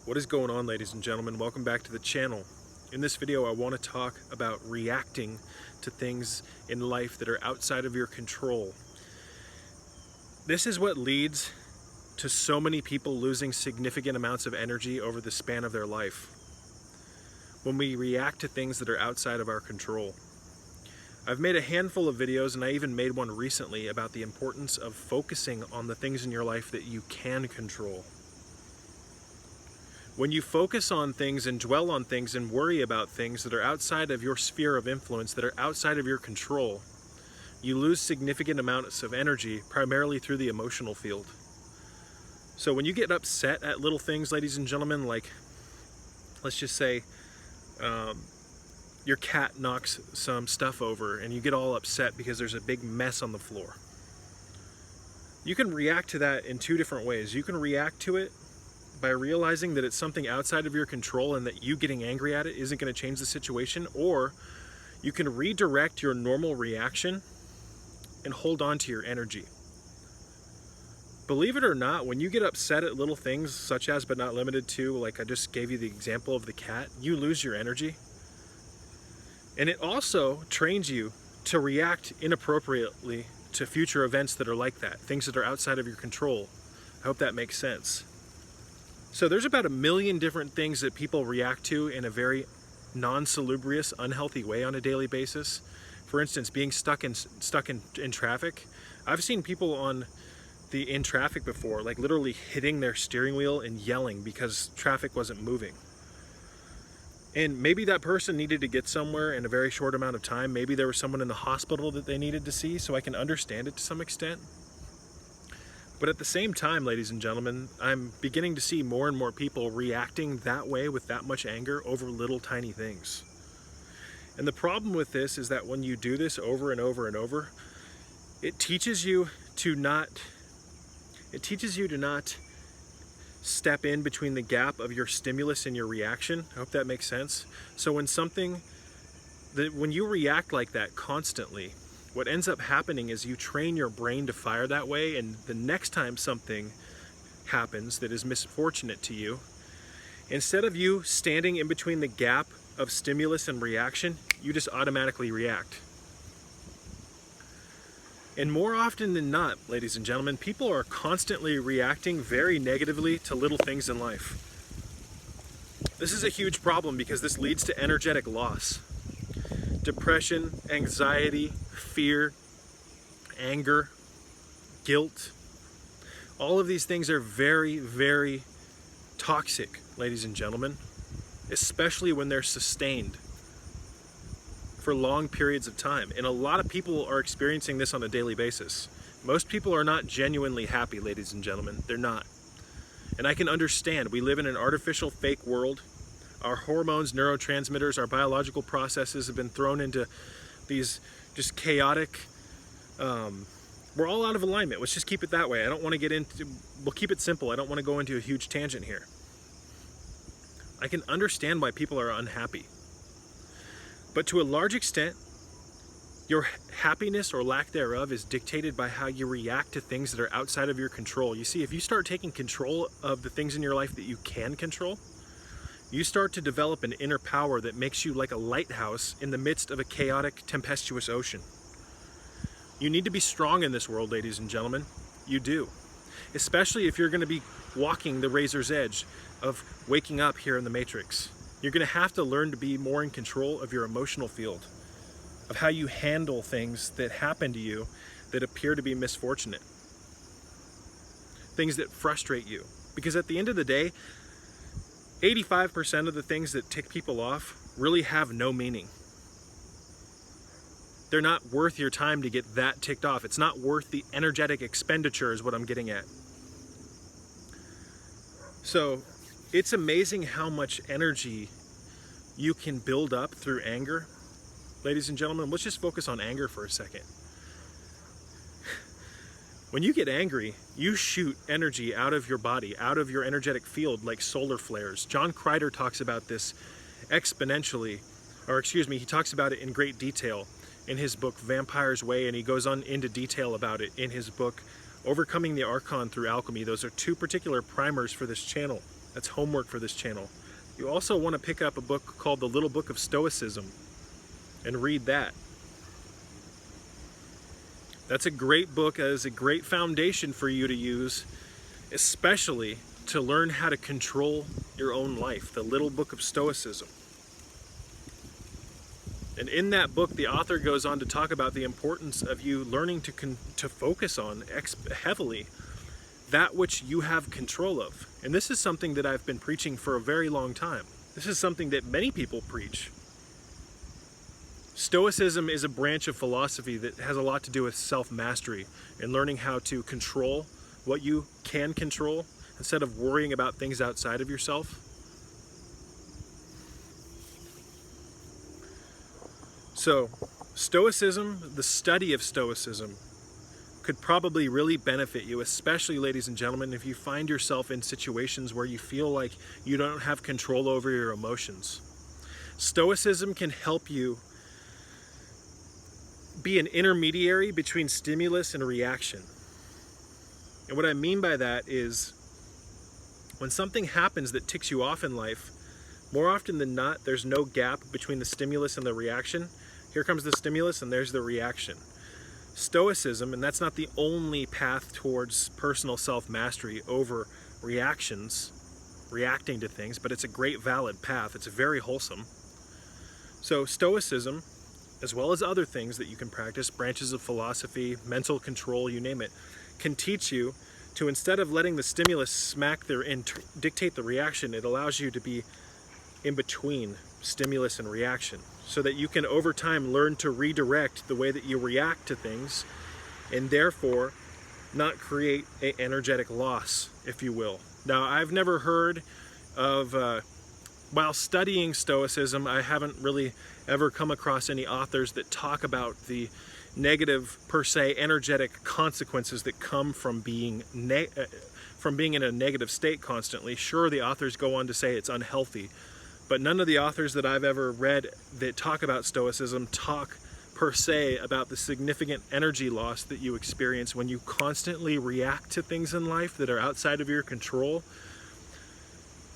What is going on, ladies and gentlemen? Welcome back to the channel. In this video, I want to talk about reacting to things in life that are outside of your control. This is what leads to so many people losing significant amounts of energy over the span of their life. When we react to things that are outside of our control. I've made a handful of videos, and I even made one recently about the importance of focusing on the things in your life that you can control. When you focus on things and dwell on things and worry about things that are outside of your sphere of influence, that are outside of your control, you lose significant amounts of energy, primarily through the emotional field. So when you get upset at little things, ladies and gentlemen, like, let's just say, your cat knocks some stuff over and you get all upset because there's a big mess on the floor. You can react to that in two different ways. You can react to it by realizing that it's something outside of your control and that you getting angry at it isn't going to change the situation, or you can redirect your normal reaction and hold on to your energy. Believe it or not, when you get upset at little things, such as but not limited to, like I just gave you the example of the cat, you lose your energy. And it also trains you to react inappropriately to future events that are like that, things that are outside of your control. I hope that makes sense. So there's about 1 million different things that people react to in a very non-salubrious, unhealthy way on a daily basis. For instance, being stuck in traffic. I've seen people in traffic before, like literally hitting their steering wheel and yelling because traffic wasn't moving. And maybe that person needed to get somewhere in a very short amount of time. Maybe there was someone in the hospital that they needed to see, so I can understand it to some extent. But at the same time, ladies and gentlemen, I'm beginning to see more and more people reacting that way with that much anger over little tiny things. And the problem with this is that when you do this over and over and over, it teaches you to not step in between the gap of your stimulus and your reaction. I hope that makes sense. So when you react like that constantly, what ends up happening is you train your brain to fire that way, and the next time something happens that is misfortunate to you, instead of you standing in between the gap of stimulus and reaction, you just automatically react. And more often than not, ladies and gentlemen, people are constantly reacting very negatively to little things in life. This is a huge problem because this leads to energetic loss. Depression, anxiety, fear, anger, guilt. All of these things are very, very toxic, ladies and gentlemen, especially when they're sustained for long periods of time. And a lot of people are experiencing this on a daily basis. Most people are not genuinely happy, ladies and gentlemen. They're not. And I can understand. We live in an artificial, fake world. Our hormones, neurotransmitters, our biological processes have been thrown into these just chaotic, we're all out of alignment. Let's just keep it that way. I don't want to get into, we'll keep it simple. I don't want to go into a huge tangent here. I can understand why people are unhappy. But to a large extent, your happiness or lack thereof is dictated by how you react to things that are outside of your control. You see, if you start taking control of the things in your life that you can control, you start to develop an inner power that makes you like a lighthouse in the midst of a chaotic, tempestuous ocean. You need to be strong in this world, ladies and gentlemen. You do. Especially if you're going to be walking the razor's edge of waking up here in the Matrix. You're going to have to learn to be more in control of your emotional field, of how you handle things that happen to you that appear to be misfortunate, things that frustrate you. Because at the end of the day, 85% of the things that tick people off really have no meaning. They're not worth your time to get that ticked off. It's not worth the energetic expenditure is what I'm getting at. So it's amazing how much energy you can build up through anger. Ladies and gentlemen, let's just focus on anger for a second. When you get angry, you shoot energy out of your body, out of your energetic field like solar flares. John Crider talks about this exponentially, he talks about it in great detail in his book Vampire's Way, and he goes on into detail about it in his book Overcoming the Archon through Alchemy. Those are two particular primers for this channel. That's homework for this channel. You also want to pick up a book called The Little Book of Stoicism and read that. That's a great book. That is a great foundation for you to use, especially to learn how to control your own life. The Little Book of Stoicism. And in that book, the author goes on to talk about the importance of you learning to focus on heavily that which you have control of. And this is something that I've been preaching for a very long time. This is something that many people preach. Stoicism is a branch of philosophy that has a lot to do with self-mastery and learning how to control what you can control instead of worrying about things outside of yourself. So, Stoicism, the study of Stoicism, could probably really benefit you, especially, ladies and gentlemen, if you find yourself in situations where you feel like you don't have control over your emotions. Stoicism can help you be an intermediary between stimulus and reaction. And what I mean by that is, when something happens that ticks you off in life, more often than not, there's no gap between the stimulus and the reaction. Here comes the stimulus and there's the reaction. Stoicism, and that's not the only path towards personal self-mastery over reactions, reacting to things, but it's a great valid path. It's very wholesome. So Stoicism, as well as other things that you can practice, branches of philosophy, mental control, you name it, can teach you to, instead of letting the stimulus smack there and dictate the reaction, it allows you to be in between stimulus and reaction, so that you can over time learn to redirect the way that you react to things and therefore not create an energetic loss, if you will. Now, I've never heard of, while studying Stoicism, I haven't really ever come across any authors that talk about the negative, per se, energetic consequences that come from being in a negative state constantly. Sure, the authors go on to say it's unhealthy, but none of the authors that I've ever read that talk about Stoicism talk per se about the significant energy loss that you experience when you constantly react to things in life that are outside of your control,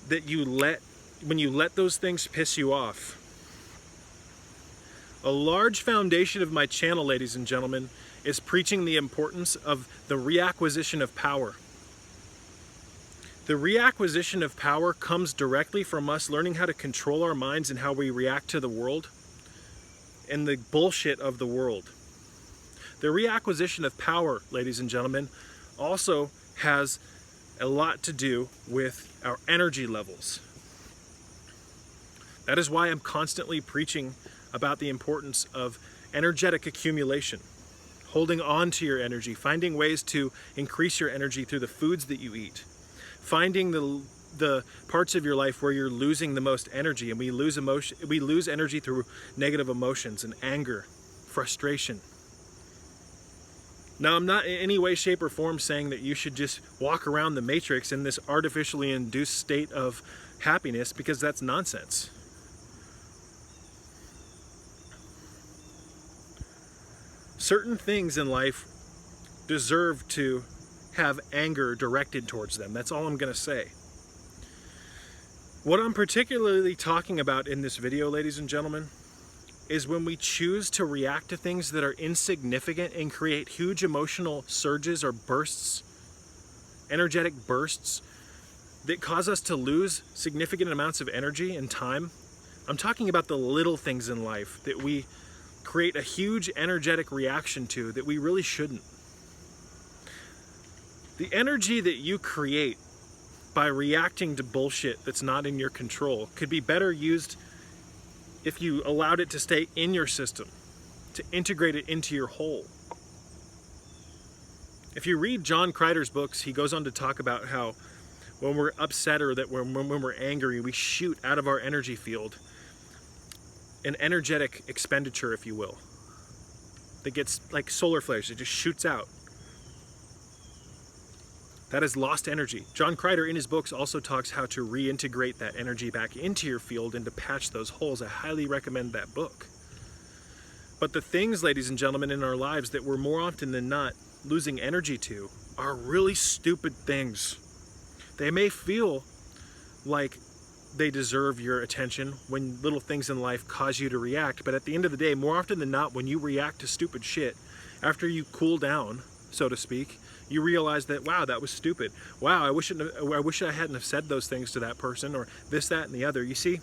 that when you let those things piss you off. A large foundation of my channel, ladies and gentlemen, is preaching the importance of the reacquisition of power. The reacquisition of power comes directly from us learning how to control our minds and how we react to the world and the bullshit of the world. The reacquisition of power, ladies and gentlemen, also has a lot to do with our energy levels. That is why I'm constantly preaching about the importance of energetic accumulation, holding on to your energy, finding ways to increase your energy through the foods that you eat, finding the parts of your life where you're losing the most energy, and we lose energy through negative emotions and anger, frustration. Now, I'm not in any way, shape, or form saying that you should just walk around the matrix in this artificially induced state of happiness, because that's nonsense. Certain things in life deserve to have anger directed towards them. That's all I'm going to say. What I'm particularly talking about in this video, ladies and gentlemen, is when we choose to react to things that are insignificant and create huge emotional surges or bursts, energetic bursts, that cause us to lose significant amounts of energy and time. I'm talking about the little things in life that we create a huge energetic reaction to that we really shouldn't. The energy that you create by reacting to bullshit that's not in your control could be better used if you allowed it to stay in your system, to integrate it into your whole. If you read John Crider's books, he goes on to talk about how when we're upset or that when we're angry, we shoot out of our energy field an energetic expenditure, if you will, that gets like solar flares. It just shoots out. That is lost energy. John Crider in his books also talks how to reintegrate that energy back into your field and to patch those holes. I highly recommend that book. But the things, ladies and gentlemen, in our lives that we're more often than not losing energy to are really stupid things. They may feel like they deserve your attention, when little things in life cause you to react. But at the end of the day, more often than not, when you react to stupid shit, after you cool down, so to speak, you realize that, wow, that was stupid. Wow, I wish I hadn't have said those things to that person, or this, that, and the other. You see,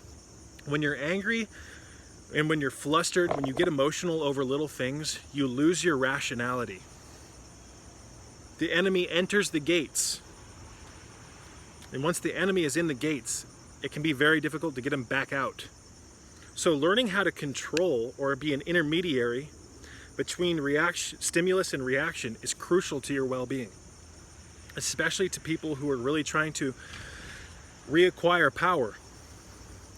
when you're angry and when you're flustered, when you get emotional over little things, you lose your rationality. The enemy enters the gates. And once the enemy is in the gates, it can be very difficult to get him back out. So learning how to control or be an intermediary between stimulus and reaction is crucial to your well-being, especially to people who are really trying to reacquire power.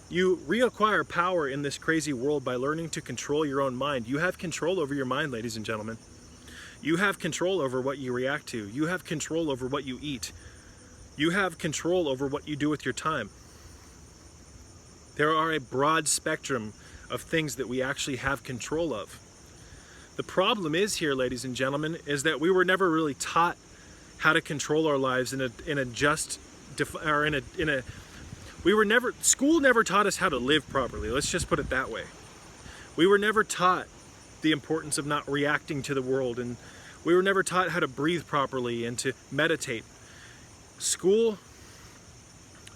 You reacquire power in this crazy world by learning to control your own mind. You have control over your mind, ladies and gentlemen. You have control over what you react to. You have control over what you eat. You have control over what you do with your time. There are a broad spectrum of things that we actually have control of. The problem is here, ladies and gentlemen, is that we were never really taught how to control our lives school never taught us how to live properly. Let's just put it that way. We were never taught the importance of not reacting to the world, and we were never taught how to breathe properly and to meditate.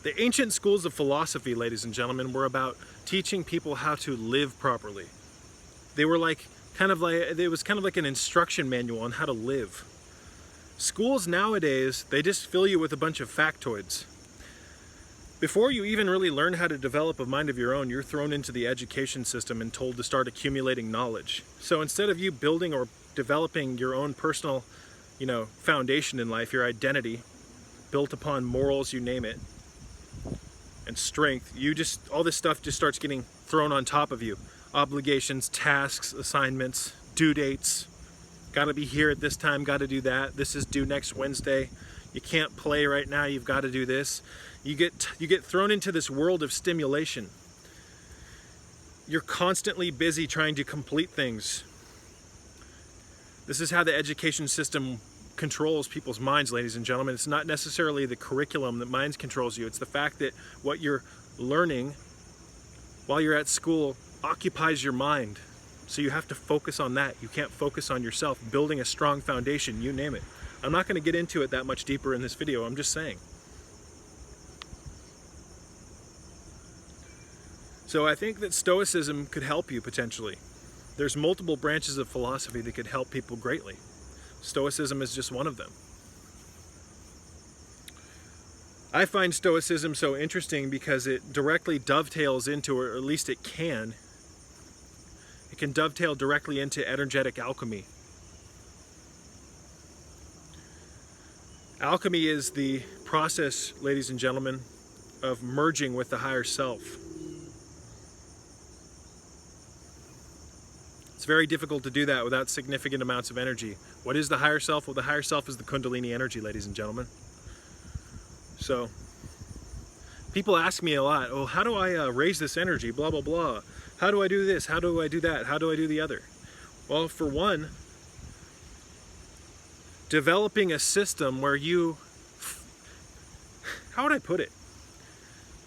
The ancient schools of philosophy, ladies and gentlemen, were about teaching people how to live properly. They were it was kind of like an instruction manual on how to live. Schools nowadays, they just fill you with a bunch of factoids. Before you even really learn how to develop a mind of your own, you're thrown into the education system and told to start accumulating knowledge. So instead of you building or developing your own personal, foundation in life, your identity, built upon morals, you name it, and strength, all this stuff just starts getting thrown on top of you. Obligations, tasks, assignments, due dates. Gotta be here at this time, gotta do that. This is due next Wednesday. You can't play right now, you've got to do this. You get thrown into this world of stimulation. You're constantly busy trying to complete things. This is how the education system controls people's minds, ladies and gentlemen. It's not necessarily the curriculum that minds controls you. It's the fact that what you're learning while you're at school occupies your mind. So you have to focus on that. You can't focus on yourself, building a strong foundation, you name it. I'm not going to get into it that much deeper in this video. I'm just saying. So I think that Stoicism could help you potentially. There's multiple branches of philosophy that could help people greatly. Stoicism is just one of them. I find Stoicism so interesting because it directly dovetails into, or at least it can dovetail directly into energetic alchemy. Alchemy is the process, ladies and gentlemen, of merging with the higher self. It's very difficult to do that without significant amounts of energy. What is the higher self? Well, the higher self is the Kundalini energy, ladies and gentlemen. So, people ask me a lot, oh, how do I raise this energy, blah, blah, blah. How do I do this? How do I do that? How do I do the other? Well, for one, developing a system where how would I put it?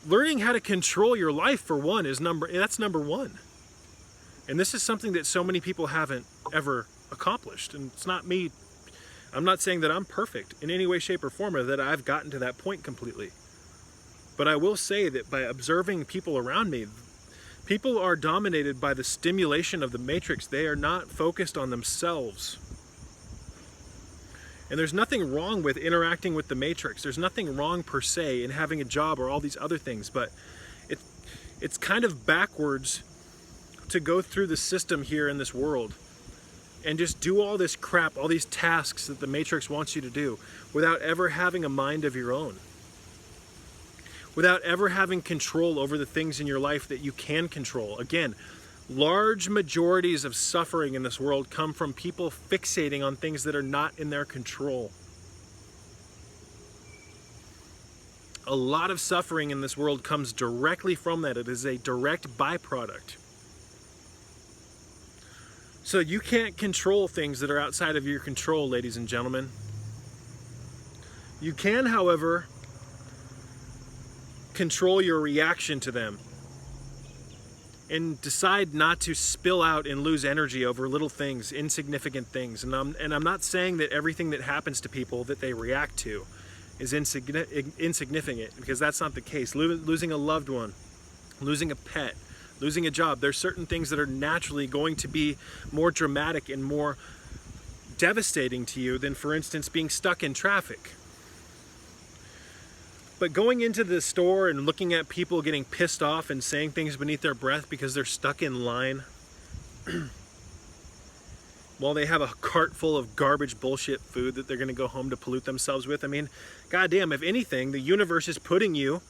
Learning how to control your life, for one, that's number one. And this is something that so many people haven't ever accomplished. And it's not me. I'm not saying that I'm perfect in any way, shape, or form, or that I've gotten to that point completely. But I will say that by observing people around me, people are dominated by the stimulation of the matrix. They are not focused on themselves. And there's nothing wrong with interacting with the matrix. There's nothing wrong per se in having a job or all these other things, but it's kind of backwards to go through the system here in this world and just do all this crap, all these tasks that the matrix wants you to do without ever having a mind of your own. Without ever having control over the things in your life that you can control. Again, large majorities of suffering in this world come from people fixating on things that are not in their control. A lot of suffering in this world comes directly from that. It is a direct byproduct. So you can't control things that are outside of your control, ladies and gentlemen. You can, however, control your reaction to them. And decide not to spill out and lose energy over little things, insignificant things. And I'm not saying that everything that happens to people that they react to is insignificant, because that's not the case. Losing a loved one, losing a pet, losing a job, there's certain things that are naturally going to be more dramatic and more devastating to you than, for instance, being stuck in traffic. But going into the store and looking at people getting pissed off and saying things beneath their breath because they're stuck in line while they have a cart full of garbage bullshit food that they're going to go home to pollute themselves with. I mean, goddamn, if anything, the universe is putting you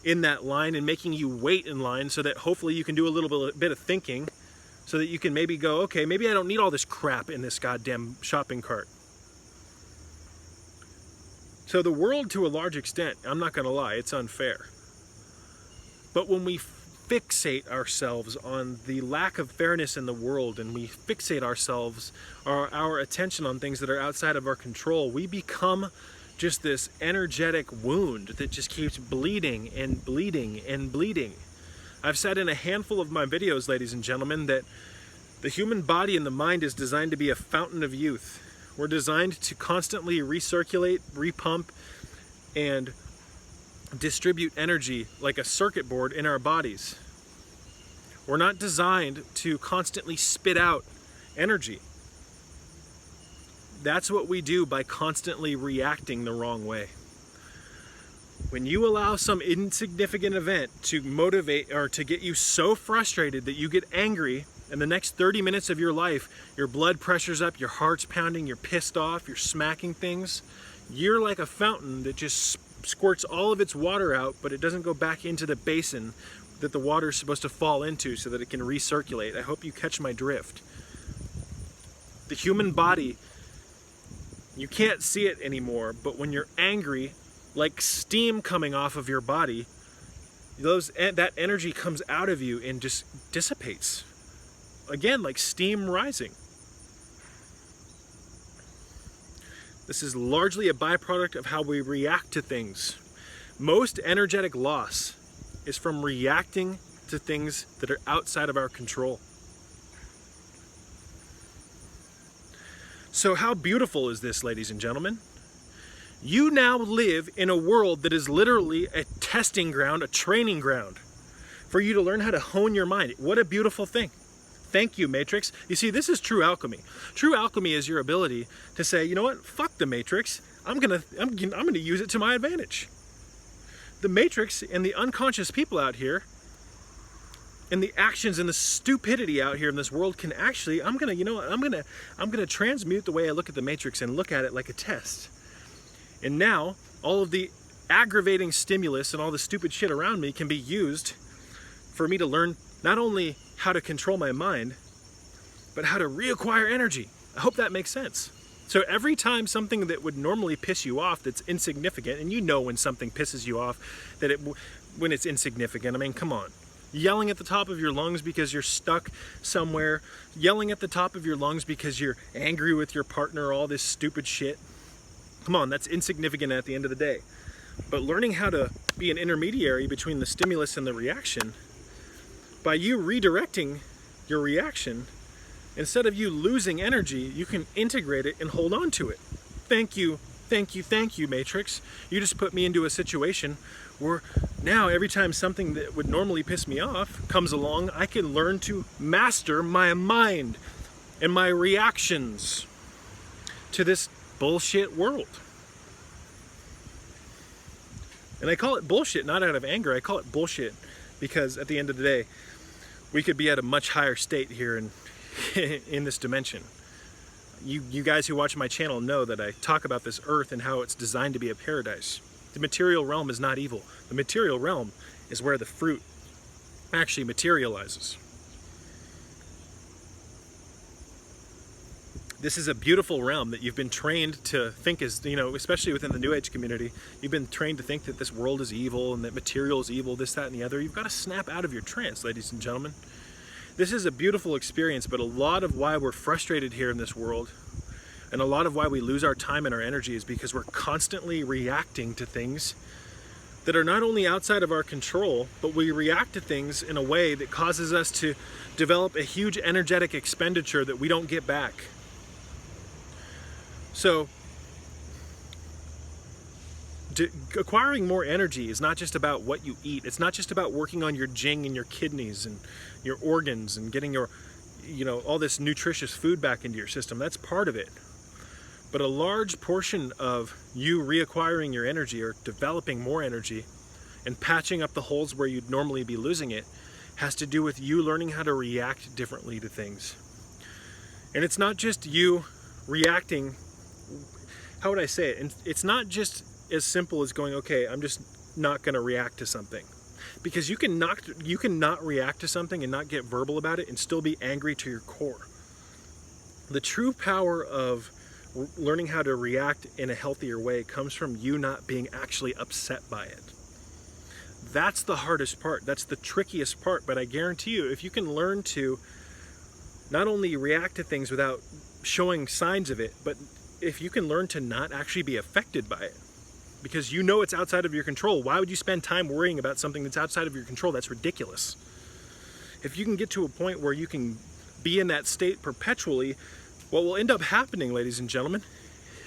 in that line and making you wait in line so that hopefully you can do a little bit of thinking, so that you can maybe go, okay, maybe I don't need all this crap in this goddamn shopping cart. So the world, to a large extent, I'm not going to lie, it's unfair. But when we fixate ourselves on the lack of fairness in the world, and we fixate ourselves, our attention on things that are outside of our control, we become just this energetic wound that just keeps bleeding and bleeding and bleeding. I've said in a handful of my videos, ladies and gentlemen, that the human body and the mind is designed to be a fountain of youth. We're designed to constantly recirculate, repump, and distribute energy like a circuit board in our bodies. We're not designed to constantly spit out energy. That's what we do by constantly reacting the wrong way. When you allow some insignificant event to motivate or to get you so frustrated that you get angry, in the next 30 minutes of your life, your blood pressure's up, your heart's pounding, you're pissed off, you're smacking things, you're like a fountain that just squirts all of its water out, but it doesn't go back into the basin that the water's supposed to fall into so that it can recirculate. I hope you catch my drift. The human body, you can't see it anymore, but when you're angry, like steam coming off of your body, that energy comes out of you and just dissipates. Again, like steam rising. This is largely a byproduct of how we react to things. Most energetic loss is from reacting to things that are outside of our control. So how beautiful is this, ladies and gentlemen? You now live in a world that is literally a testing ground, a training ground, for you to learn how to hone your mind. What a beautiful thing. Thank you, Matrix. You see, this is true alchemy. True alchemy is your ability to say, you know what? Fuck the Matrix. I'm gonna use it to my advantage. The Matrix and the unconscious people out here, and the actions and the stupidity out here in this world can actually, I'm gonna transmute the way I look at the Matrix and look at it like a test. And now, all of the aggravating stimulus and all the stupid shit around me can be used for me to learn not only how to control my mind, but how to reacquire energy. I hope that makes sense. So every time something that would normally piss you off that's insignificant, and you know when something pisses you off, when it's insignificant, I mean, come on. Yelling at the top of your lungs because you're stuck somewhere, yelling at the top of your lungs because you're angry with your partner, all this stupid shit. Come on, that's insignificant at the end of the day. But learning how to be an intermediary between the stimulus and the reaction, by you redirecting your reaction, instead of you losing energy, you can integrate it and hold on to it. Thank you, thank you, thank you, Matrix. You just put me into a situation where now every time something that would normally piss me off comes along, I can learn to master my mind and my reactions to this bullshit world. And I call it bullshit not out of anger, I call it bullshit because at the end of the day, we could be at a much higher state here in this dimension. You guys who watch my channel know that I talk about this earth and how it's designed to be a paradise. The material realm is not evil. The material realm is where the fruit actually materializes. This is a beautiful realm that you've been trained to think is, especially within the New Age community, you've been trained to think that this world is evil and that material is evil, this, that, and the other. You've got to snap out of your trance, ladies and gentlemen. This is a beautiful experience, but a lot of why we're frustrated here in this world, and a lot of why we lose our time and our energy, is because we're constantly reacting to things that are not only outside of our control, but we react to things in a way that causes us to develop a huge energetic expenditure that we don't get back. So, acquiring more energy is not just about what you eat. It's not just about working on your jing and your kidneys and your organs and getting your, all this nutritious food back into your system. That's part of it. But a large portion of you reacquiring your energy or developing more energy and patching up the holes where you'd normally be losing it has to do with you learning how to react differently to things. And it's not just you reacting, how would I say it? And it's not just as simple as going, okay, I'm just not going to react to something. Because you can not react to something and not get verbal about it and still be angry to your core. The true power of learning how to react in a healthier way comes from you not being actually upset by it. That's the hardest part. That's the trickiest part. But I guarantee you, if you can learn to not only react to things without showing signs of it, but if you can learn to not actually be affected by it, because you know it's outside of your control. Why would you spend time worrying about something that's outside of your control? That's ridiculous. If you can get to a point where you can be in that state perpetually, what will end up happening, ladies and gentlemen,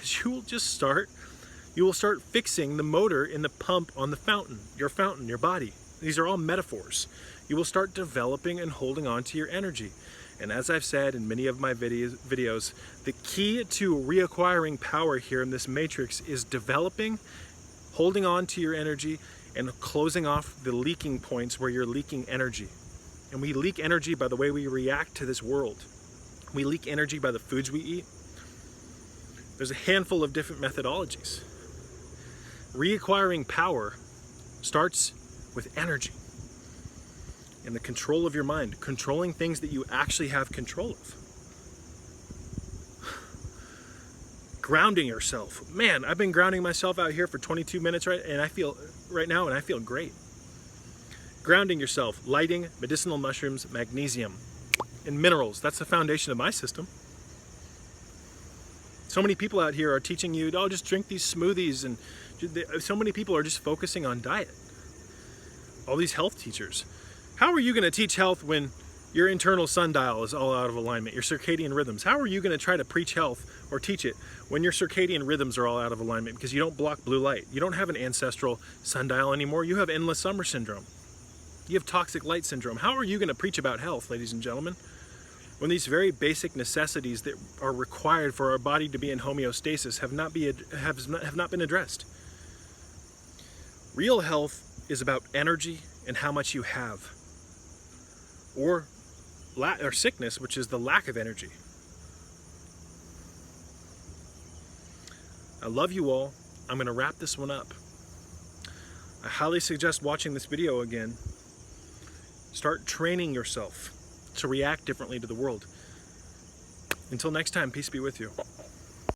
is you will start fixing the motor in the pump on the fountain, your body. These are all metaphors. You will start developing and holding on to your energy. And as I've said in many of my videos, the key to reacquiring power here in this matrix is developing, holding on to your energy, and closing off the leaking points where you're leaking energy. And we leak energy by the way we react to this world. We leak energy by the foods we eat. There's a handful of different methodologies. Reacquiring power starts with energy and the control of your mind, controlling things that you actually have control of. Grounding yourself. Man, I've been grounding myself out here for 22 minutes right now, and I feel great. Grounding yourself, lighting, medicinal mushrooms, magnesium, and minerals. That's the foundation of my system. So many people out here are teaching you, oh, just drink these smoothies, and so many people are just focusing on diet. All these health teachers. How are you going to teach health when your internal sundial is all out of alignment, your circadian rhythms? How are you going to try to preach health or teach it when your circadian rhythms are all out of alignment because you don't block blue light? You don't have an ancestral sundial anymore. You have endless summer syndrome. You have toxic light syndrome. How are you going to preach about health, ladies and gentlemen, when these very basic necessities that are required for our body to be in homeostasis have not been addressed? Real health is about energy and how much you have. Or sickness, which is the lack of energy. I love you all. I'm going to wrap this one up. I highly suggest watching this video again. Start training yourself to react differently to the world. Until next time, peace be with you.